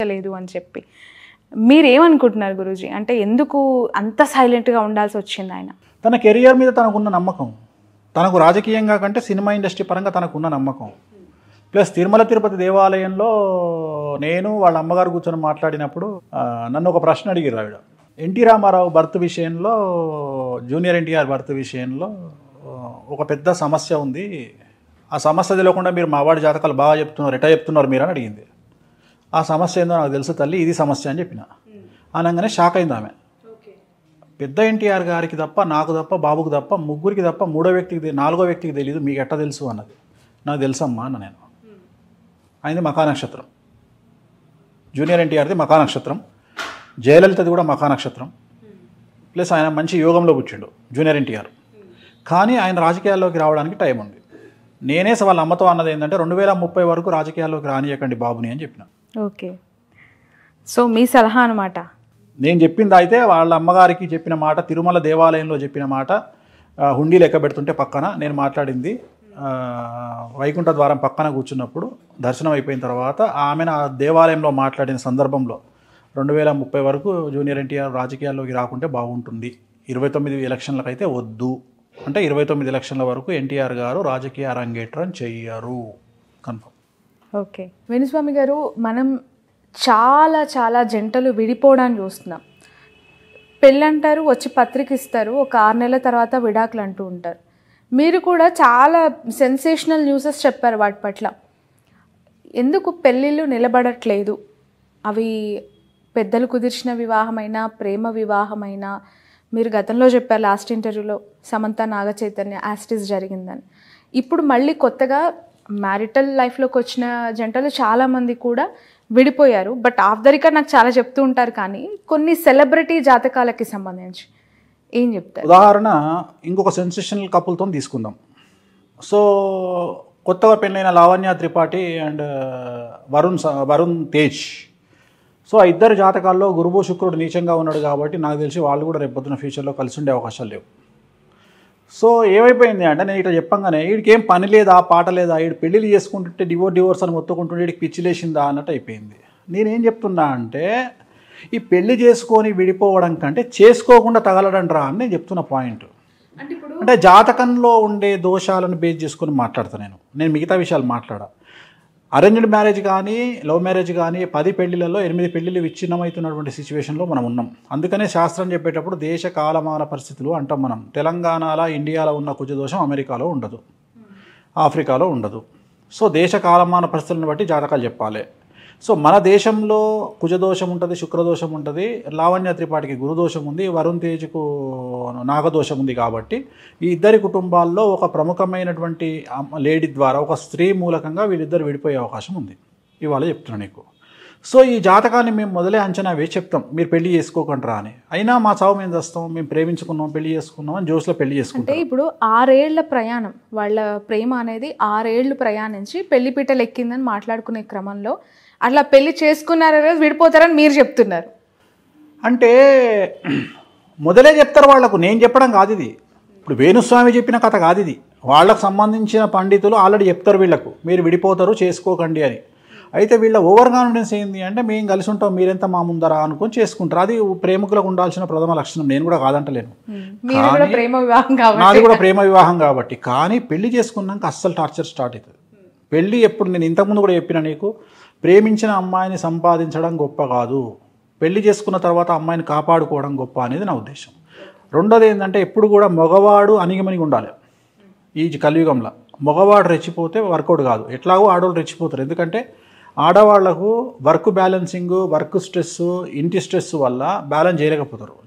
లేదు అని చెప్పి మీరేమనుకుంటున్నారు గురూజీ? అంటే ఎందుకు అంత సైలెంట్గా ఉండాల్సి వచ్చింది ఆయన? తన కెరియర్ మీద తనకున్న నమ్మకం, తనకు రాజకీయంగా కంటే సినిమా ఇండస్ట్రీ పరంగా తనకున్న నమ్మకం, ప్లస్ తిరుమల తిరుపతి దేవాలయంలో నేను వాళ్ళ అమ్మగారు కూర్చొని మాట్లాడినప్పుడు నన్ను ఒక ప్రశ్న అడిగారు ఆవిడ. ఎన్టీ రామారావు బర్త్ విషయంలో, జూనియర్ ఎన్టీఆర్ బర్త్ విషయంలో ఒక పెద్ద సమస్య ఉంది, ఆ సమస్య తెలియకుండా మీరు మావాడి జాతకాలు బాగా చెప్తున్నారు, ఎటా చెప్తున్నారు మీరు అని అడిగింది. ఆ సమస్య ఏందో నాకు తెలుసు తల్లి, ఇది సమస్య అని చెప్పిన. అనగానే షాక్ అయింది ఆమె. పెద్ద ఎన్టీఆర్ గారికి తప్ప, నాకు తప్ప, బాబుకి తప్ప, ముగ్గురికి తప్ప నాలుగో వ్యక్తికి తెలియదు, మీకు ఎట్ట తెలుసు అన్నది. నాకు తెలుసమ్మా అన్న నేను. ఆయనది మఖా నక్షత్రం, జూనియర్ ఎన్టీఆర్ది మఖా నక్షత్రం, జయలలితది కూడా మఖా నక్షత్రం, ప్లస్ ఆయన మంచి యోగంలో పుట్టిండు జూనియర్ ఎన్టీఆర్. కానీ ఆయన రాజకీయాల్లోకి రావడానికి టైం ఉంది. నేనే వాళ్ళ అమ్మతో అన్నది ఏంటంటే 2030 వరకు రాజకీయాల్లోకి రానియకండి బాబుని అని చెప్పిన. ఓకే, సో మీ సలహా అనమాట. నేను చెప్పింది అయితే వాళ్ళ అమ్మగారికి చెప్పిన మాట, తిరుమల దేవాలయంలో చెప్పిన మాట, హుండీ లెక్క పెడుతుంటే పక్కన నేను మాట్లాడింది, వైకుంఠ ద్వారం పక్కన కూర్చున్నప్పుడు దర్శనం అయిపోయిన తర్వాత ఆమెను ఆ దేవాలయంలో మాట్లాడిన సందర్భంలో 2030 వరకు జూనియర్ ఎన్టీఆర్ రాజకీయాల్లోకి రాకుంటే బాగుంటుంది, 29 ఎలక్షన్లకైతే వద్దు అంటే 29 ఎలక్షన్ల వరకు ఎన్టీఆర్ గారు రాజకీయ అరంగేట్రం చెయ్యరు, కన్ఫర్మ్. ఓకే వేణుస్వామి గారు, మనం చాలా చాలా జంటలు విడిపోవడానికి చూస్తున్నాం. పెళ్ళంటారు, వచ్చి పత్రిక ఇస్తారు, ఒక 6 నెలల తర్వాత విడాకులు అంటూ ఉంటారు. మీరు కూడా చాలా సెన్సేషనల్ న్యూసెస్ చెప్పారు వాటి పట్ల. ఎందుకు పెళ్ళిళ్ళు నిలబడట్లేదు? అవి పెద్దలు కుదిర్చిన వివాహమైనా, ప్రేమ వివాహమైనా, మీరు గతంలో చెప్పారు లాస్ట్ ఇంటర్వ్యూలో సమంత నాగచైతన్య యాస్టిస్ జరిగిందని. ఇప్పుడు మళ్ళీ కొత్తగా మ్యారిటల్ లైఫ్లోకి వచ్చిన జంటలు చాలామంది కూడా విడిపోయారు. బట్ ఆఫ్ ద రికార్డ్ నాకు చాలా చెప్తూ ఉంటారు, కానీ కొన్ని సెలబ్రిటీ జాతకాలకి సంబంధించి ఏం చెప్తారు? ఉదాహరణ ఇంకొక సెన్సేషనల్ కపుల్తో తీసుకుందాం. సో కొత్తగా పెళ్ళైన లావణ్య త్రిపాఠి అండ్ వరుణ్ తేజ్. సో ఆ ఇద్దరు జాతకాల్లో గురువు శుక్రుడు నీచంగా ఉన్నాడు కాబట్టి నాకు తెలిసి వాళ్ళు కూడా రేపొద్దున ఫ్యూచర్లో కలిసి ఉండే అవకాశాలు లేవు. సో ఏమైపోయింది అంటే, నేను ఇట్లా చెప్పంగానే వీడికి ఏం పని లేదా, పాట లేదా, వీడు పెళ్ళిళ్ళు చేసుకుంటుంటే డివోర్స్ అని మొత్తుకుంటుంటే వీడికి పిచ్చి లేచిందా అన్నట్టు అయిపోయింది. నేనేం చెప్తున్నా అంటే, ఈ పెళ్లి చేసుకొని విడిపోవడం కంటే చేసుకోకుండా తగలడంట్రా అని నేను చెప్తున్న పాయింట్. అంటే జాతకంలో ఉండే దోషాలను బేస్ చేసుకొని మాట్లాడతాను నేను మిగతా విషయాలు మాట్లాడా. అరేంజ్డ్ మ్యారేజ్ కానీ, లవ్ మ్యారేజ్ కానీ 10 పెళ్లిలలో 8 పెళ్లిళ్ళు విచ్ఛిన్నమవుతున్నటువంటి సిచ్యువేషన్లో మనం ఉన్నాం. అందుకనే శాస్త్రం చెప్పేటప్పుడు దేశ కాలమాన పరిస్థితులు అంటాం మనం. తెలంగాణలో, ఇండియాలో ఉన్న కుజదోషం అమెరికాలో ఉండదు, ఆఫ్రికాలో ఉండదు. సో దేశ కాలమాన పరిస్థితులను బట్టి జాతకాలు చెప్పాలి. సో మన దేశంలో కుజదోషం ఉంటుంది, శుక్రదోషం ఉంటుంది, లావణ్య త్రిపాఠికి గురుదోషం ఉంది, వరుణ్ తేజ్కు నాగదోషం ఉంది. కాబట్టి ఈ ఇద్దరి కుటుంబాల్లో ఒక ప్రముఖమైనటువంటి లేడీ ద్వారా, ఒక స్త్రీ మూలకంగా వీళ్ళిద్దరు విడిపోయే అవకాశం ఉంది. ఇవాళ చెప్తున్నాను నీకు. సో ఈ జాతకాన్ని మేము మొదలే అంచనా వేసి చెప్తాం, మీరు పెళ్లి చేసుకోకంటారా అని. అయినా మా చావు మేము చేస్తాం, మేము ప్రేమించుకున్నాం, పెళ్లి చేసుకున్నాం అని జోష్లో పెళ్లి చేసుకుంటాం. అంటే ఇప్పుడు 6 ఏళ్ల ప్రయాణం, వాళ్ళ ప్రేమ అనేది 6 ఏళ్ళు ప్రయాణించి పెళ్లిపీటలు ఎక్కిందని మాట్లాడుకునే క్రమంలో అట్లా పెళ్లి చేసుకున్నారు, విడిపోతారని మీరు చెప్తున్నారు. అంటే మొదలే చెప్తారు వాళ్ళకు, నేను చెప్పడం కాదు ఇది. ఇప్పుడు వేణుస్వామి చెప్పిన కథ కాదు ఇది. వాళ్ళకు సంబంధించిన పండితులు ఆల్రెడీ చెప్తారు వీళ్ళకు, మీరు విడిపోతారు, చేసుకోకండి అని. అయితే వీళ్ళ ఓవర్ కాన్ఫిడెన్స్ ఏంది అంటే, మేము కలిసి ఉంటాం, మీరెంత మా ముందరా అనుకొని చేసుకుంటారు. అది ప్రేమికులకు ఉండాల్సిన ప్రథమ లక్షణం, నేను కూడా కాదంటలేను. నాది కూడా ప్రేమ వివాహం కాబట్టి. కానీ పెళ్లి చేసుకున్నాక అస్సలు టార్చర్ స్టార్ట్ అవుతుంది. పెళ్ళి ఎప్పుడు, నేను ఇంతకుముందు కూడా చెప్పిన నీకు, ప్రేమించిన అమ్మాయిని సంపాదించడం గొప్ప కాదు, పెళ్లి చేసుకున్న తర్వాత అమ్మాయిని కాపాడుకోవడం గొప్ప అనేది నా ఉద్దేశం. రెండోది ఏంటంటే, ఎప్పుడు కూడా మగవాడు అణిగిమణిగి ఉండాలి. ఈ కలియుగంలో మగవాడు రెచ్చిపోతే వర్కౌట్ కాదు, ఎట్లాగో ఆడవాళ్ళు రెచ్చిపోతారు. ఎందుకంటే ఆడవాళ్లకు వర్క్ బ్యాలెన్సింగ్, వర్క్ స్ట్రెస్, ఇంటి స్ట్రెస్ వల్ల బ్యాలెన్స్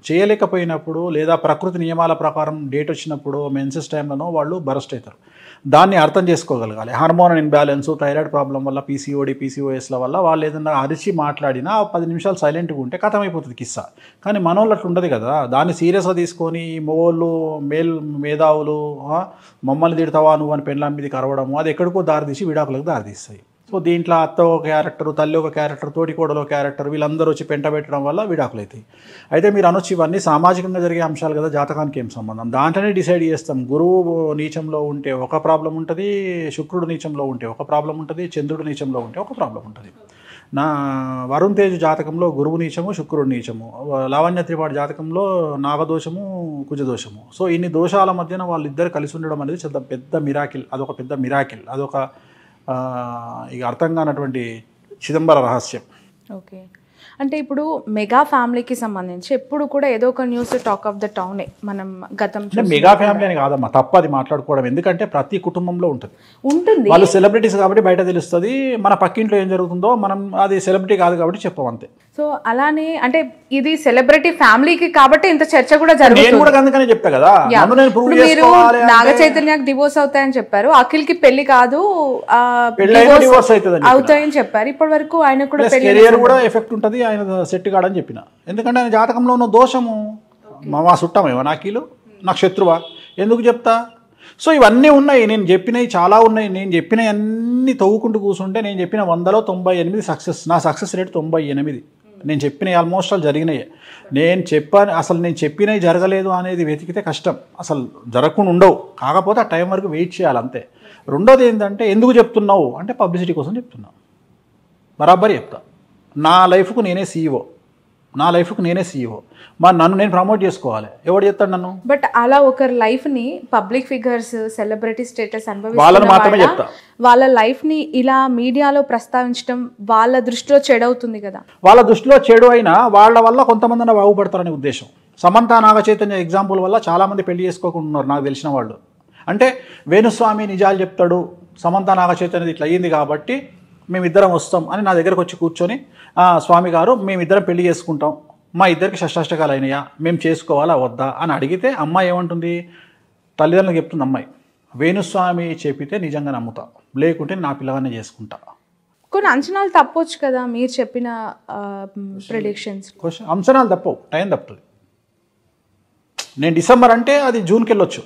చేయలేకపోయినప్పుడు, లేదా ప్రకృతి నియమాల ప్రకారం డేట్ వచ్చినప్పుడు, మెన్సెస్ టైంలోనో వాళ్ళు బరస్ట్ అవుతారు. దాన్ని అర్థం చేసుకోగలగాలి. హార్మోన్ ఇన్బ్యాలెన్స్, థైరాయిడ్ ప్రాబ్లం వల్ల, పీసీఓఎస్ల వల్ల వాళ్ళు ఏదైనా అరిచి మాట్లాడినా 10 నిమిషాలు సైలెంట్గా ఉంటే కథమైపోతుంది కిస్సా. కానీ మనోళ్ళు అట్లా ఉండదు కదా, దాన్ని సీరియస్గా తీసుకొని మొగోళ్ళు, మేధావులు మమ్మల్ని తిడతావా నువ్వు అని పెళ్ళాం మీదకి అరవడము, అది ఎక్కడికో దారితీసి విడాకులకు దారితీస్తాయి. సో దీంట్లో అత్త ఒక క్యారెక్టర్, తల్లి ఒక క్యారెక్టర్, తోటికోడలో క్యారెక్టర్, వీళ్ళందరూ వచ్చి పెంట పెట్టడం వల్ల విడాకులు అవుతాయి. అయితే మీరు అనొచ్చు ఇవన్నీ సామాజికంగా జరిగే అంశాలు కదా, జాతకానికి ఏం సంబంధం? దాంట్లోనే డిసైడ్ చేస్తాం. గురువు నీచంలో ఉంటే ఒక ప్రాబ్లం ఉంటుంది, శుక్రుడు నీచంలో ఉంటే ఒక ప్రాబ్లం ఉంటుంది, చంద్రుడు నీచంలో ఉంటే ఒక ప్రాబ్లం ఉంటుంది. నా వరుణ్ తేజ్ జాతకంలో గురువు నీచము శుక్రుడు నీచము, లావణ్య త్రిపాఠి జాతకంలో నాగదోషము కుజదోషము. సో ఇన్ని దోషాల మధ్యన వాళ్ళిద్దరు కలిసి ఉండడం అనేది చాలా పెద్ద మిరాకిల్, అదొక పెద్ద మిరాకిల్, అదొక ఇక అర్థం కానటువంటి చిదంబర రహస్యం. ఓకే, అంటే ఇప్పుడు మెగా ఫ్యామిలీకి సంబంధించి ఎప్పుడు కూడా ఏదో ఒక న్యూస్ టాక్ ఆఫ్ ద టౌనే మనం గతం అంటే మెగా ఫ్యామిలీ అని కాదమ్మా, తప్ప అది మాట్లాడుకోవడం. ఎందుకంటే ప్రతి కుటుంబంలో ఉంటుంది, వాళ్ళు సెలబ్రిటీస్ కాబట్టి బయట తెలుస్తుంది. మన పక్కింట్లో ఏం జరుగుతుందో మనం అది సెలబ్రిటీ కాదు కాబట్టి చెప్పం అంతే. సో అలానే అంటే ఇది సెలబ్రిటీ ఫ్యామిలీకి కాబట్టి ఇంత చర్చ కూడా జరుగుతుంది. నేను కూడా అందుకనే చెప్తా కదా, మీరు నాగ చైతన్యకి డివోర్స్ అవుతాయని చెప్పారు, అఖిల్ కి పెళ్లి కాదు డివోర్స్ అవుతాయని చెప్పారు. ఇప్పటి వరకు ఆయన కూడా కెరియర్ కూడా ఎఫెక్ట్ ఉంటుంది, ఆయన సెట్ కాడని చెప్పిన. ఎందుకంటే ఆయన జాతకంలో ఉన్న దోషము మా చుట్టమేమో నాకీలు నాకు శత్రువా ఎందుకు చెప్తా. సో ఇవన్నీ ఉన్నాయి, నేను చెప్పినవి చాలా ఉన్నాయి. నేను చెప్పినవి అన్నీ తవ్వుకుంటూ కూర్చుంటే నేను చెప్పిన 100లో 98 సక్సెస్. నా సక్సెస్ రేట్ 98. నేను చెప్పినవి ఆల్మోస్ట్ ఆల్ జరిగినాయి. నేను చెప్పినవి జరగలేదు అనేది వెతికితే కష్టం, అసలు జరగకుండా ఉండవు. కాకపోతే ఆ టైం వరకు వెయిట్ చేయాలి అంతే. రెండోది ఏంటంటే ఎందుకు చెప్తున్నావు అంటే పబ్లిసిటీ కోసం చెప్తున్నావు, బరాబర్ చెప్తా. నా లైఫ్కు నేనే సీఈఓ, మరి నన్ను నేను ప్రమోట్ చేసుకోవాలి, ఎవడు చెప్తాడు నన్ను? బట్ అలా ఒకరి లైఫ్ ని పబ్లిక్ ఫిగర్స్ సెలబ్రిటీ స్టేటస్ వాళ్ళని మాత్రమే చెప్తా. వాళ్ళ లైఫ్ ని ఇలా మీడియాలో ప్రస్తావించడం వాళ్ళ దృష్టిలో చెడవుతుంది కదా. వాళ్ళ దృష్టిలో చెడు అయినా వాళ్ళ వల్ల కొంతమంది బాగుపడతారనే ఉద్దేశం. సమంత నాగ చైతన్య ఎగ్జాంపుల్ వల్ల చాలామంది పెళ్లి చేసుకోకుండా ఉన్నారు నాకు తెలిసిన వాళ్ళు. అంటే వేణుస్వామి నిజాలు చెప్తాడు, సమంత నాగ చైతన్యది ఇట్లా అయ్యింది కాబట్టి మేమిద్దరం వస్తాం అని నా దగ్గరకు వచ్చి కూర్చొని స్వామి గారు మేమిద్దరం పెళ్లి చేసుకుంటాం, మా ఇద్దరికి షష్టాష్టకాలు అయినాయా, మేము చేసుకోవాలా వద్దా అని అడిగితే అమ్మాయి ఏమంటుంది, తల్లిదండ్రులకు చెప్తుంది అమ్మాయి, వేణుస్వామి చెప్పితే నిజంగా నమ్ముతా, లేకుంటే నా పిల్లగానే చేసుకుంటా. కొన్ని అంచనాలు తప్పొచ్చు కదా మీరు చెప్పిన ప్రెడిక్షన్స్. అంచనాలు తప్పవు, టైం తప్పుతుంది. నేను డిసెంబర్ అంటే అది జూన్కి వెళ్ళొచ్చు,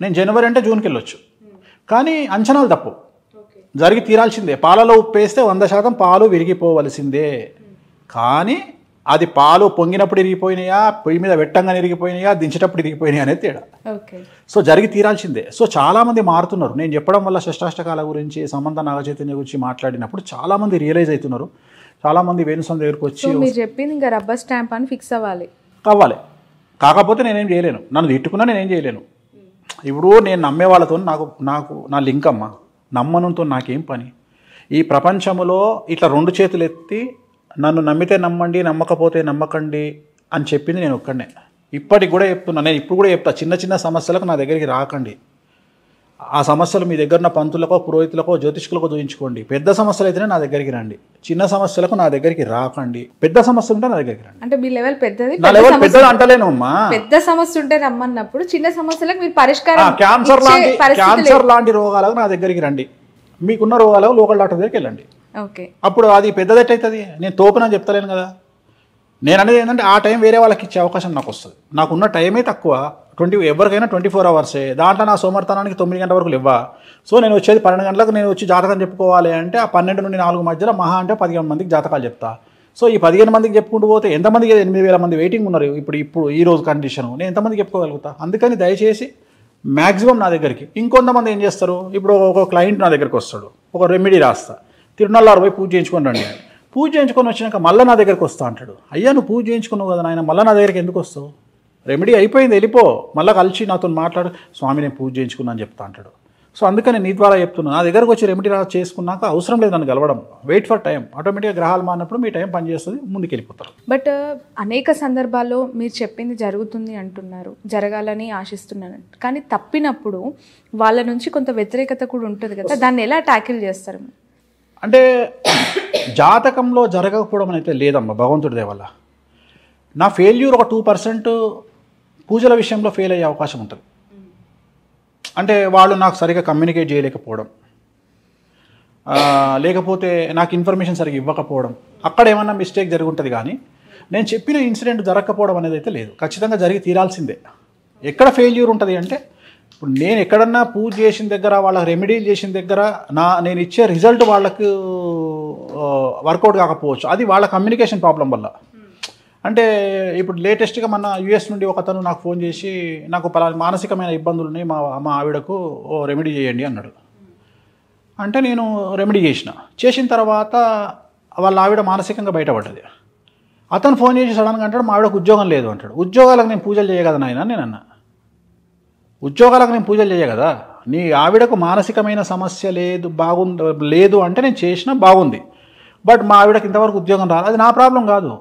నేను జనవరి అంటే జూన్కి వెళ్ళొచ్చు, కానీ అంచనాలు తప్పవు, జరిగి తీరాల్సిందే. పాలలో ఉప్పు వేస్తే 100% పాలు విరిగిపోవలసిందే. కానీ అది పాలు పొంగినప్పుడు ఇరిగిపోయినాయా, పొయ్యి మీద వెట్టంగా ఇరిగిపోయినాయా, దించేటప్పుడు ఇరిగిపోయినాయా అనేది తేడా. సో జరిగి తీరాల్సిందే. సో చాలామంది మారుతున్నారు. నేను చెప్పడం వల్ల షష్టాష్టకాల గురించి, సమంత నాగచైతన్య గురించి మాట్లాడినప్పుడు చాలామంది రియలైజ్ అవుతున్నారు. చాలామంది వేణుస్వామి దగ్గరకు వచ్చి మీరు చెప్పింది ఇంకా రబ్బర్ స్టాంప్ అని ఫిక్స్ అవ్వాలి. కాకపోతే నేనేం చేయలేను, నన్ను తిట్టుకున్నా నేనేం చేయలేను. ఇప్పుడు నేను నమ్మే వాళ్ళతో నాకు నా లింక్ అమ్మ, నమ్మనంతో నాకేం పని. ఈ ప్రపంచంలో ఇట్లా 2 చేతులు ఎత్తి నన్ను నమ్మితే నమ్మండి, నమ్మకపోతే నమ్మకండి అని చెప్పింది నేను ఒక్కడనే. ఇప్పటికి కూడా చెప్తున్నా, నేను ఇప్పుడు కూడా చెప్తా, చిన్న చిన్న సమస్యలకు నా దగ్గరికి రాకండి. ఆ సమస్యలు మీ దగ్గర ఉన్న పంతులకో పురోహితులకో జ్యోతిష్కులకో చూపించుకోండి. పెద్ద సమస్యలు అయితేనే నా దగ్గరికి రండి, చిన్న సమస్యలకు నా దగ్గరికి రాకండి. పెద్ద సమస్య ఉంటే నా దగ్గరికి రండి. అంటే మీ లెవెల్ పెద్దది, నా లెవెల్ పెద్దది అంటలేను అమ్మా. పెద్ద సమస్య ఉంటే రమ్మన్నప్పుడు చిన్న సమస్యలకు మీరు పరిష్కారం, క్యాన్సర్ లాంటి రోగాలకు నా దగ్గరికి రండి, మీకున్న రోగాలకు లోకల్ డాక్టర్ దగ్గరికి వెళ్ళండి. ఓకే, అప్పుడు అది పెద్దదెట్టవుతుంది. నేను తోపునని చెప్తలేను కదా. నేను అనేది ఏంటంటే ఆ టైం వేరే వాళ్ళకి ఇచ్చే అవకాశం నాకు వస్తుంది. నాకున్న టైమే తక్కువ, ఎవరికైనా 24 అవర్సే. దాంట్లో నా సోమర్థానానికి 9 గంటల వరకు లేవా. సో నేను వచ్చేది 12 గంటలకు నేను వచ్చి జాతకం చెప్పుకోవాలి అంటే ఆ 12 నుండి 4 మధ్యలో మహా అంటే 15 మందికి జాతకాలు చెప్తా. సో ఈ 15 మందికి చెప్పుకుంటూ పోతే ఎంతమందికి 8,000 మంది వెయిటింగ్ ఉన్నారు ఇప్పుడు ఈ రోజు కండిషన్, నేను ఎంతమందికి చెప్పుకోగలుగుతా. అందుకని దయచేసి మ్యాక్సిమం నా దగ్గరికి. ఇంకొంతమంది ఏం చేస్తారు, ఇప్పుడు ఒక క్లయింట్ నా దగ్గరికి వస్తాడు, ఒక రెమెడీ రాస్తా, తిరునల్లారు పోయి పూజ చేయించుకొని రండి. పూజ చేయించుకొని వచ్చినాక మళ్ళీ నా దగ్గరికి వస్తా అంటాడు. అయ్యా నువ్వు పూజ చేయించుకున్నావు కదా నాయన, మళ్ళీ నా దగ్గరికి ఎందుకు వస్తావు, రెమెడీ అయిపోయింది వెళ్ళిపో, మళ్ళీ కలిసి నాతో మాట్లాడు, స్వామి నేను పూజ చేయించుకున్నా అని చెప్తా అంటాడు. సో అందుకని నీ ద్వారా చెప్తున్నా, నా దగ్గరకు వచ్చి రెమెడీ చేసుకున్నాక అవసరం లేదు నన్ను కలవడం, వెయిట్ ఫర్ టైం. ఆటోమేటిక్గా గ్రహాలు మారినప్పుడు మీ టైం పనిచేస్తుంది, ముందుకు వెళ్ళిపోతారు. బట్ అనేక సందర్భాల్లో మీరు చెప్పింది జరుగుతుంది అంటున్నారు, జరగాలని ఆశిస్తున్నాను, కానీ తప్పినప్పుడు వాళ్ళ నుంచి కొంత వ్యతిరేకత కూడా ఉంటుంది కదా, దాన్ని ఎలా ట్యాకిల్ చేస్తారు? అంటే జాతకంలో జరగకపోవడం అయితే లేదమ్మా, భగవంతుడి దయ వల్ల. నా ఫెయిల్యూర్ ఒక 2% పూజల విషయంలో ఫెయిల్ అయ్యే అవకాశం ఉంటుంది. అంటే వాళ్ళు నాకు సరిగా కమ్యూనికేట్ చేయలేకపోవడం, లేకపోతే నాకు ఇన్ఫర్మేషన్ సరిగా ఇవ్వకపోవడం, అక్కడ ఏమన్నా మిస్టేక్ జరిగి ఉంటుంది. కానీ నేను చెప్పిన ఇన్సిడెంట్ జరగకపోవడం అనేది అయితే లేదు, ఖచ్చితంగా జరిగి తీరాల్సిందే. ఎక్కడ ఫెయిల్యూర్ ఉంటుంది అంటే, ఇప్పుడు నేను ఎక్కడన్నా పూజ చేసిన దగ్గర, వాళ్ళకి రెమెడీలు చేసిన దగ్గర నేను ఇచ్చే రిజల్ట్ వాళ్ళకు వర్కౌట్ కాకపోవచ్చు, అది వాళ్ళ కమ్యూనికేషన్ ప్రాబ్లం వల్ల. అంటే ఇప్పుడు లేటెస్ట్గా మన యూఎస్ నుండి ఒకతను నాకు ఫోన్ చేసి, నాకు పలానా మానసికమైన ఇబ్బందులు ఉన్నాయి, మా ఆవిడకు రెమెడీ చేయండి అన్నాడు. అంటే నేను రెమెడీ చేసిన తర్వాత వాళ్ళ ఆవిడ మానసికంగా బయటపడ్డది. అతను ఫోన్ చేసి సడన్గా అంటాడు మా ఆవిడకు ఉద్యోగం లేదు అంటాడు. ఉద్యోగాలకు నేను పూజలు చేయగదా నాయన నేను అన్నా. ఉద్యోగాలకు నేను పూజలు చేయగదా, నీ ఆవిడకు మానసికమైన సమస్య లేదు అంటే నేను చేసినా బాగుంది, బట్ మా ఆవిడకి ఇంతవరకు ఉద్యోగం రాదు, అది నా ప్రాబ్లం కాదు.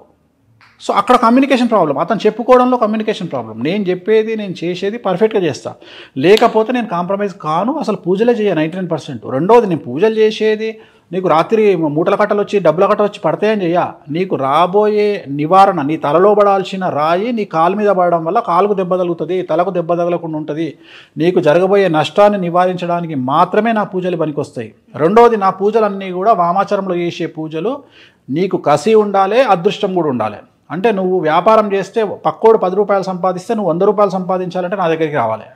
సో అక్కడ కమ్యూనికేషన్ ప్రాబ్లం, అతను చెప్పుకోవడంలో కమ్యూనికేషన్ ప్రాబ్లం. నేను చెప్పేది నేను చేసేది పర్ఫెక్ట్గా చేస్తా, లేకపోతే నేను కాంప్రమైజ్ కాను, అసలు పూజలే చేయ 99%. రెండోది నేను పూజలు చేసేది నీకు రాత్రి మూటల కట్టలు వచ్చి డబ్బుల కట్టలు వచ్చి పడతాయని చెయ్య, నీకు రాబోయే నివారణ, నీ తలలో పడాల్సిన రాయి నీ కాలు మీద పడడం వల్ల కాలుకు దెబ్బ తగులుతుంది, తలకు దెబ్బ తగలకుండా ఉంటుంది, నీకు జరగబోయే నష్టాన్ని నివారించడానికి మాత్రమే నా పూజలు పనికొస్తాయి. రెండోది నా పూజలన్నీ కూడా వామాచారంలో చేసే పూజలు, నీకు కసి ఉండాలి, అదృష్టం కూడా ఉండాలి. అంటే నువ్వు వ్యాపారం చేస్తే పక్కోడు 10 రూపాయలు సంపాదిస్తే నువ్వు 100 రూపాయలు సంపాదించాలంటే నా దగ్గరికి రావాలి.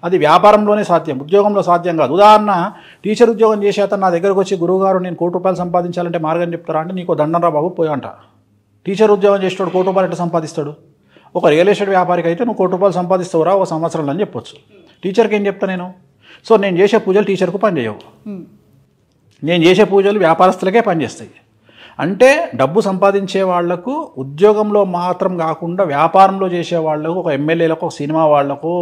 అది వ్యాపారంలోనే సాధ్యం, ఉద్యోగంలో సాధ్యం కాదు. ఉదాహరణ, టీచర్ ఉద్యోగం చేసే అతను నా దగ్గరకు వచ్చి గురువుగారు నేను 1 కోటి రూపాయలు సంపాదించాలంటే మార్గం చెప్తారా అంటే నీకు దండంరా బాబు పోయంట. టీచర్ ఉద్యోగం చేసేవాడు 1 కోటి రూపాయలు ఎట్లా సంపాదిస్తాడు? ఒక రియల్ ఎస్టేట్ వ్యాపారికి అయితే నువ్వు 1 కోటి రూపాయలు సంపాదిస్తావురా ఒక సంవత్సరంలో అని చెప్పొచ్చు. టీచర్కి ఏం చెప్తా నేను? సో నేను చేసే పూజలు టీచర్కు పనిచేయవు, నేను చేసే పూజలు వ్యాపారస్తులకే పనిచేస్తాయి. అంటే డబ్బు సంపాదించే వాళ్లకు ఉద్యోగంలో మాత్రం కాకుండా వ్యాపారంలో చేసే వాళ్లకు, ఒక ఎమ్మెల్యేలకు, ఒక సినిమా వాళ్లకు,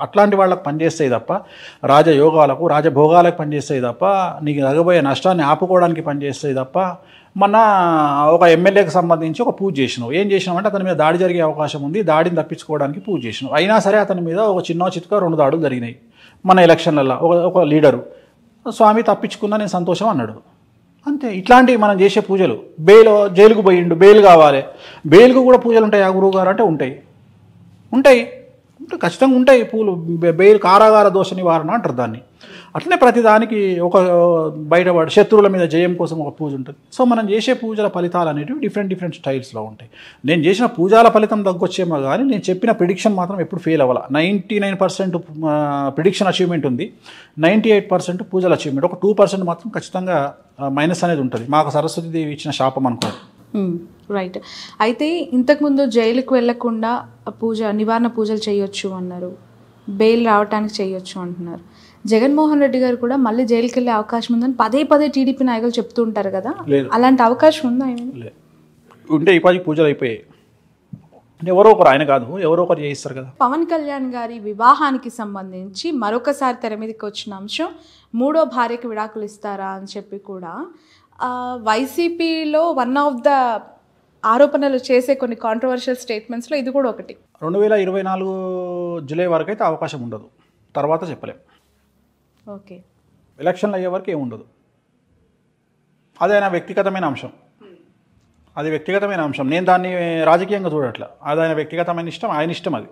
అట్లాంటి వాళ్ళకు పనిచేస్తాయి తప్ప, రాజయోగాలకు రాజభోగాలకు పనిచేస్తాయి తప్ప, నీకు తగ్గబోయే నష్టాన్ని ఆపుకోవడానికి పనిచేస్తాయి తప్ప. మొన్న ఒక ఎమ్మెల్యేకి సంబంధించి ఒక పూజ చేసినావు, ఏం చేసినావు అంటే అతని మీద దాడి జరిగే అవకాశం ఉంది, దాడిని తప్పించుకోవడానికి పూజ చేసినావు. అయినా సరే అతని మీద ఒక చిన్న చిత్క 2 దాడులు జరిగినాయి మన ఎలక్షన్లలో. ఒక లీడరు స్వామి తప్పించుకున్నా నేను సంతోషం అన్నాడు, అంతే. ఇట్లాంటివి మనం చేసే పూజలు. జైలుకు పోయిండు, బెయిల్ కావాలి, బెయిల్కు కూడా పూజలు ఉంటాయి ఆ గురువు గారు అంటే ఉంటాయి ఖచ్చితంగా ఉంటాయి పూలు. బెయిల్ కారాగార దోష నివారణ అంటారు దాన్ని. అట్లనే ప్రతిదానికి ఒక బయటపడి శత్రువుల మీద జయం కోసం ఒక పూజ ఉంటుంది. సో మనం చేసే పూజల ఫలితాలు అనేటివి డిఫరెంట్ స్టైల్స్లో ఉంటాయి. నేను చేసిన పూజల ఫలితం తగ్గొచ్చేమో కానీ నేను చెప్పిన ప్రిడిక్షన్ మాత్రం ఎప్పుడు ఫెయిల్ అవ్వాలి. 99% ప్రిడిక్షన్ అచీవ్మెంట్ ఉంది, 98% పూజల అచీవ్మెంట్. ఒక 2% మాత్రం ఖచ్చితంగా మైనస్ అనేది ఉంటుంది. మాకు సరస్వతీదేవి ఇచ్చిన శాపం అనుకోండి. రైట్. అయితే ఇంతకుముందు జైలుకు వెళ్లకుండా నివారణ పూజలు చేయొచ్చు అన్నారు, బెయిల్ రావడానికి చేయొచ్చు అంటున్నారు. జగన్మోహన్ రెడ్డి గారు కూడా మళ్ళీ జైలుకి వెళ్ళే అవకాశం ఉందని పదే టీడీపీ నాయకులు చెప్తూ ఉంటారు కదా, అలాంటి అవకాశం ఉందా? ఉంటే ఈ పాటికి పూజలు అయిపోయాయి. ఎవరో ఒకరు, ఆయన కాదు ఎవరో ఒకరు చేయిస్తారు కదా. పవన్ కళ్యాణ్ గారి వివాహానికి సంబంధించి మరొకసారి తెర మీదకి వచ్చిన అంశం 3వ భార్యకి విడాకులు ఇస్తారా అని చెప్పి కూడా వైసీపీలో వన్ ఆఫ్ ద ఆరోపణలు చేసే కొన్ని కాంట్రవర్షియల్ స్టేట్మెంట్స్లో ఇది కూడా ఒకటి. 2024 జూలై వరకు అయితే అవకాశం ఉండదు, తర్వాత చెప్పలేం. ఓకే, ఎలక్షన్లు అయ్యే వరకు ఏముండదు. అది ఆయన వ్యక్తిగతమైన అంశం, అది వ్యక్తిగతమైన అంశం. నేను దాన్ని రాజకీయంగా చూడట్లా, అది ఆయన వ్యక్తిగతమైన ఇష్టం, ఆయన ఇష్టం అది.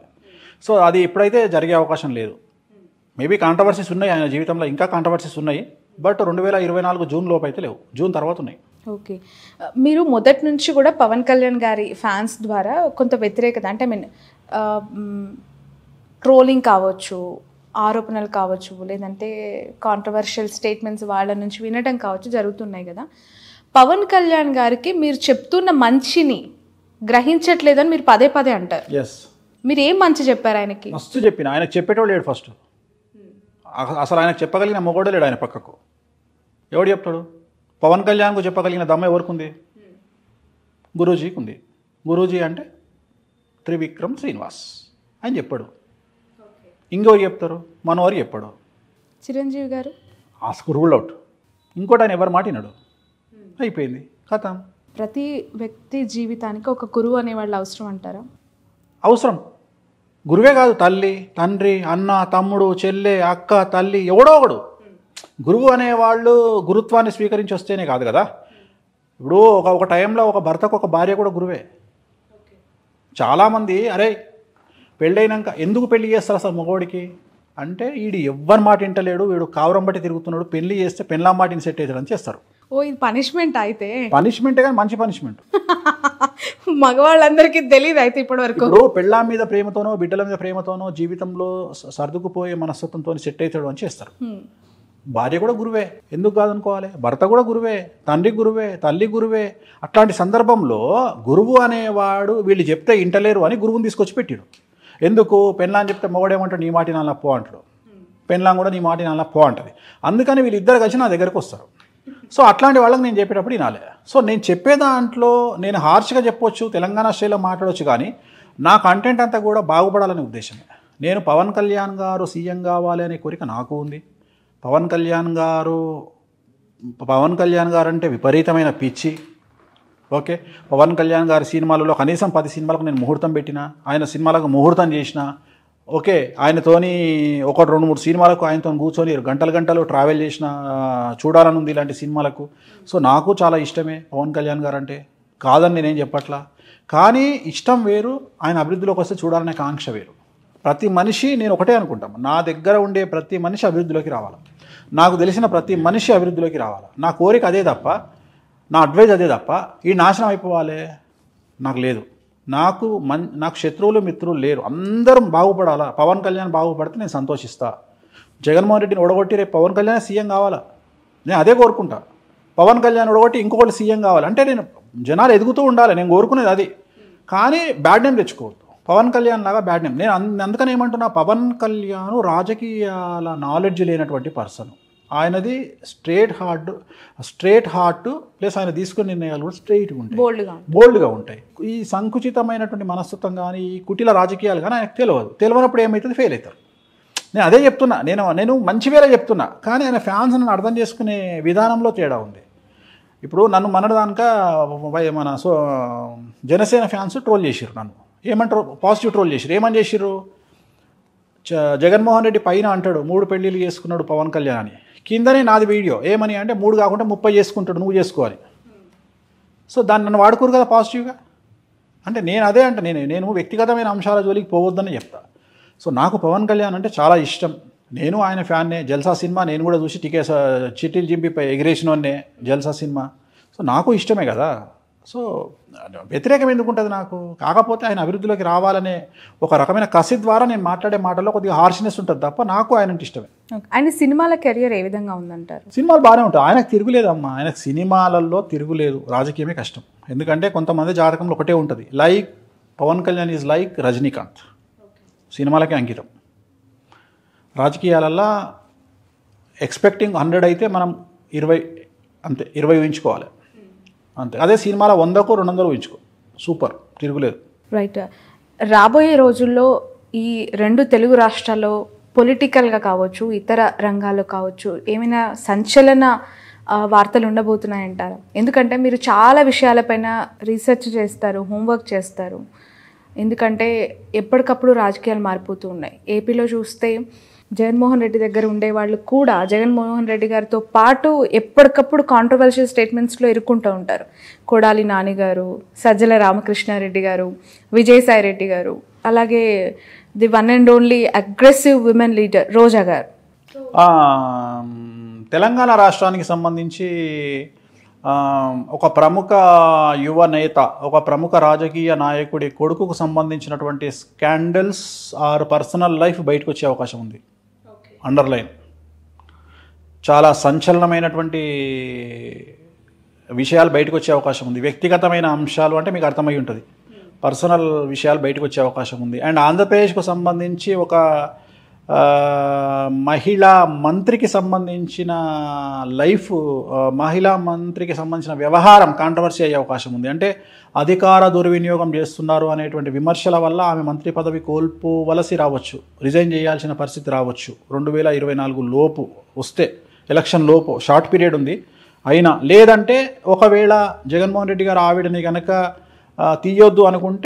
సో అది ఇప్పుడైతే జరిగే అవకాశం లేదు. మేబీ కాంట్రవర్సీస్ ఉన్నాయి ఆయన జీవితంలో, ఇంకా కాంట్రవర్సీస్ ఉన్నాయి, బట్ 2024 జూన్ లోపు అయితే లేవు, జూన్ తర్వాత ఉన్నాయి. ఓకే, మీరు మొదటి నుంచి కూడా పవన్ కళ్యాణ్ గారి ఫ్యాన్స్ ద్వారా కొంత వ్యతిరేకత, అంటే ట్రోలింగ్ కావచ్చు, ఆరోపణలు కావచ్చు, లేదంటే కాంట్రవర్షియల్ స్టేట్మెంట్స్ వాళ్ళ నుంచి వినడం కావచ్చు జరుగుతున్నాయి కదా. పవన్ కళ్యాణ్ గారికి మీరు చెప్తున్న మంచిని గ్రహించట్లేదని మీరు పదే అంటారు. ఎస్, మీరు ఏం మంచి చెప్పారు ఆయనకి? మస్తు చెప్పిన, ఆయనకు చెప్పేటోడు లేడు. ఫస్ట్ అసలు ఆయనకు చెప్పగలిగిన మొగోడే లేడు ఆయన పక్కకు. ఎవడు చెప్తాడు? పవన్ కళ్యాణ్కు చెప్పగలిగిన దమ్మ ఎవరికి ఉంది? గురూజీకి ఉంది. గురూజీ అంటే త్రివిక్రమ్ శ్రీనివాస్ అని చెప్పాడు. ఇంకెవరు చెప్తారు? మనోహర్ చెప్పాడు. చిరంజీవి గారు ఆస్కు రూల్ అవుట్. ఇంకోటి ఆయన ఎవరు మాటినాడు, అయిపోయింది, కథ. ప్రతి వ్యక్తి జీవితానికి ఒక గురువు అనేవాళ్ళు అవసరం అంటారా? అవసరం. గురువే కాదు, తల్లి, తండ్రి, అన్న, తమ్ముడు, చెల్లె, అక్క, తల్లి, ఎవడో ఒకడు. గురువు అనేవాళ్ళు గురుత్వాన్ని స్వీకరించి వస్తేనే కాదు కదా. ఇప్పుడు ఒక టైంలో ఒక భర్తకు ఒక భార్య కూడా గురువే. చాలామంది అరే పెళ్ళైనాక ఎందుకు పెళ్లి చేస్తారు అసలు మగవాడికి అంటే, వీడు ఎవ్వరి మాట వింటలేడు, వీడు కావరం బట్టి తిరుగుతున్నాడు, పెళ్లి చేస్తే పెళ్ళాం మాటిని సెట్ అవుతాడని చేస్తారు. ఓ, ఇది పనిష్మెంట్ అయితే? పనిష్మెంటే కానీ మంచి పనిష్మెంట్. మగవాళ్ళందరికీ తెలియదు అయితే ఇప్పటి వరకు. ఇప్పుడు పెళ్ళాం మీద ప్రేమతోనో, బిడ్డల మీద ప్రేమతోనో, జీవితంలో సర్దుకుపోయే మనస్తత్వంతో సెట్ అవుతాడు అని చేస్తారు. భార్య కూడా గురువే, ఎందుకు కాదనుకోవాలి? భర్త కూడా గురువే, తండ్రి గురువే, తల్లి గురువే. అట్లాంటి సందర్భంలో గురువు అనేవాడు వీళ్ళు చెప్తే ఇంటలేరు అని గురువుని తీసుకొచ్చి పెట్టాడు. ఎందుకు? పెళ్ళాం చెప్తే మొగడేమంటాడు, నీ మాటి నాన్న పో అంటాడు, పెళ్ళాం కూడా నీ మాటి నాన్న పో అంటది. అందుకని వీళ్ళిద్దరు కలిసి నా దగ్గరకు వస్తారు. సో అట్లాంటి వాళ్ళకి నేను చెప్పేటప్పుడు వినాలి. సో నేను చెప్పే దాంట్లో నేను హార్ష్గా చెప్పొచ్చు, తెలంగాణ స్టైల్లో మాట్లాడవచ్చు, కానీ నా కంటెంట్ అంతా కూడా బాగుపడాలనే ఉద్దేశమే. నేను పవన్ కళ్యాణ్ గారు సీఎం కావాలి అనే కోరిక నాకు ఉంది. పవన్ కళ్యాణ్ గారు అంటే విపరీతమైన పిచ్చి. ఓకే, పవన్ కళ్యాణ్ గారి సినిమాలలో కనీసం 10 సినిమాలకు నేను ముహూర్తం పెట్టిన, ఆయన సినిమాలకు ముహూర్తం చేసిన. ఓకే, ఆయనతోని 1-2-3 సినిమాలకు ఆయనతో కూర్చొని గంటలు ట్రావెల్ చేసిన, చూడాలని ఉంది ఇలాంటి సినిమాలకు. సో నాకు చాలా ఇష్టమే పవన్ కళ్యాణ్ గారు అంటే, కాదని నేనేం చెప్పట్లా. కానీ ఇష్టం వేరు, ఆయన అభివృద్ధిలోకి వస్తే చూడాలనే కాంక్ష వేరు. ప్రతి మనిషి, నేను ఒకటే అనుకుంటాను, నా దగ్గర ఉండే ప్రతి మనిషి అభివృద్ధిలోకి రావాలి, నాకు తెలిసిన ప్రతి మనిషి అభివృద్ధిలోకి రావాలి. నా కోరిక అదే తప్ప, నా అడ్వైజ్ అదే తప్ప ఈ నాశనం అయిపోవాలి నాకు లేదు. నాకు శత్రువులు మిత్రులు లేరు, అందరం బాగుపడాలా. పవన్ కళ్యాణ్ బాగుపడితే నేను సంతోషిస్తా. జగన్మోహన్ రెడ్డిని ఓడగొట్టి రేపు పవన్ కళ్యాణ్ సీఎం కావాలా, నేను అదే కోరుకుంటా. పవన్ కళ్యాణ్ ఓడగొట్టి ఇంకొకటి సీఎం కావాలి అంటే నేను జనాలు ఎదుగుతూ ఉండాలి, నేను కోరుకునేది అది. కానీ బ్యాడ్ నేమ్ తెచ్చుకోవద్దు, పవన్ కళ్యాణ్ లాగా బ్యాడ్ నేమ్. నేను అందుకని ఏమంటున్నా, పవన్ కళ్యాణ్ రాజకీయాల నాలెడ్జ్ లేనటువంటి పర్సన్. ఆయనది స్ట్రేట్ హార్ట్ ప్లస్ ఆయన తీసుకునే నిర్ణయాలు కూడా స్ట్రైట్గా ఉంటాయి, బోల్డ్గా ఉంటాయి. ఈ సంకుచితమైనటువంటి మనస్తత్వం కానీ ఈ కుటిల రాజకీయాలు కానీ ఆయనకు తెలియనప్పుడు ఏమవుతుంది, ఫెయిల్ అవుతారు. నేను అదే చెప్తున్నా, నేను మంచి వేరే చెప్తున్నా, కానీ ఆయన ఫ్యాన్స్ నన్ను అర్థం చేసుకునే విధానంలో తేడా ఉంది. ఇప్పుడు నన్ను మనదానిక జనసేన ఫ్యాన్స్ ట్రోల్ చేసిర్రు, నన్ను ఏమంటారు, పాజిటివ్ ట్రోల్ చేసిర్రు. ఏమని చేసిర్రు, జగన్మోహన్ రెడ్డి పైన అంటాడు 3 పెళ్ళిళ్ళు చేసుకున్నాడు పవన్ కళ్యాణ్ అని, కిందనే నాది వీడియో ఏమని అంటే 3 కాకుండా 30 చేసుకుంటాడు, నువ్వు చేసుకోవాలి. సో దాన్ని నన్ను వాడుకోరు కదా పాజిటివ్గా. అంటే నేను అదే అంటే నేను వ్యక్తిగతమైన అంశాల జోలికి పోవద్దని చెప్తా. సో నాకు పవన్ కళ్యాణ్ అంటే చాలా ఇష్టం, నేను ఆయన ఫ్యాన్నే. జల్సా సినిమా నేను కూడా చూసి చిట్టీలు చింపి ఎగిరేసినోన్నే జల్సా సినిమా. సో నాకు ఇష్టమే కదా. సో వ్యతిరేకం ఎందుకు ఉంటుంది నాకు. కాకపోతే ఆయన అభివృద్ధిలోకి రావాలనే ఒక రకమైన కసి ద్వారా నేను మాట్లాడే మాటల్లో కొద్దిగా హార్ష్నెస్ ఉంటుంది తప్ప నాకు ఆయన ఇష్టమే. ఆయన సినిమాల కెరియర్ ఏ విధంగా ఉందంటారు? సినిమాలు బాగానే ఉంటాయి, ఆయనకు తిరుగులేదమ్మా. ఆయనకు సినిమాలలో తిరుగులేదు, రాజకీయమే కష్టం. ఎందుకంటే కొంతమంది జాతకంలో ఒకటే ఉంటుంది, like Pawan Kalyan is like Rajinikanth, సినిమాలకే అంకితం. రాజకీయాలల్లో ఎక్స్పెక్టింగ్ 100 అయితే మనం 20 అంతే, 20 ఊహించుకోవాలి అంతే. అదే సినిమాలో 100కో 200 ఊహించుకో, సూపర్, తిరుగులేదు. రైట్. రాబోయే రోజుల్లో ఈ 2 తెలుగు రాష్ట్రాల్లో పొలిటికల్గా కావచ్చు, ఇతర రంగాల్లో కావచ్చు, ఏమైనా సంచలన వార్తలు ఉండబోతున్నాయంటారా? ఎందుకంటే మీరు చాలా విషయాలపైన రీసెర్చ్ చేస్తారు, హోంవర్క్ చేస్తారు. ఎందుకంటే ఎప్పటికప్పుడు రాజకీయాలు మారిపోతూ ఉన్నాయి. ఏపీలో చూస్తే జగన్మోహన్ రెడ్డి దగ్గర ఉండేవాళ్ళు కూడా జగన్మోహన్ రెడ్డి గారితో పాటు ఎప్పటికప్పుడు కాంట్రవర్షియల్ స్టేట్మెంట్స్లో ఇరుక్కుంటూ ఉంటారు. కొడాలి నాని గారు, సజ్జల రామకృష్ణారెడ్డి గారు, విజయసాయి రెడ్డి గారు, అలాగే the one and only aggressive women leader Roja garu. Telangana రాష్ట్రానికి సంబంధించి ఒక ప్రముఖ యువ నేత, ఒక ప్రముఖ రాజకీయ నాయకుడి కొడుకుకు సంబంధించినటువంటి స్కాండల్స్ ఆర్ పర్సనల్ లైఫ్ బయటకు వచ్చే అవకాశం ఉంది. అండర్లైన్, చాలా సంచలనమైనటువంటి విషయాలు బయటకు వచ్చే అవకాశం ఉంది. వ్యక్తిగతమైన అంశాలు అంటే మీకు అర్థమై ఉంటుంది, పర్సనల్ విషయాలు బయటకు వచ్చే అవకాశం ఉంది. అండ్ ఆంధ్రప్రదేశ్కు సంబంధించి ఒక మహిళా మంత్రికి సంబంధించిన మహిళా మంత్రికి సంబంధించిన వ్యవహారం కాంట్రవర్సీ అయ్యే అవకాశం ఉంది. అంటే అధికార దుర్వినియోగం చేస్తున్నారు అనేటువంటి విమర్శల వల్ల ఆమె మంత్రి పదవి కోల్పోవలసి రావచ్చు, రిజైన్ చేయాల్సిన పరిస్థితి రావచ్చు. 2024 లోపు వస్తే, ఎలక్షన్ లోపు, షార్ట్ పీరియడ్ ఉంది అయినా. లేదంటే ఒకవేళ జగన్మోహన్ రెడ్డి గారు ఆవిడని కనుక తీయొద్దు అనుకుంటే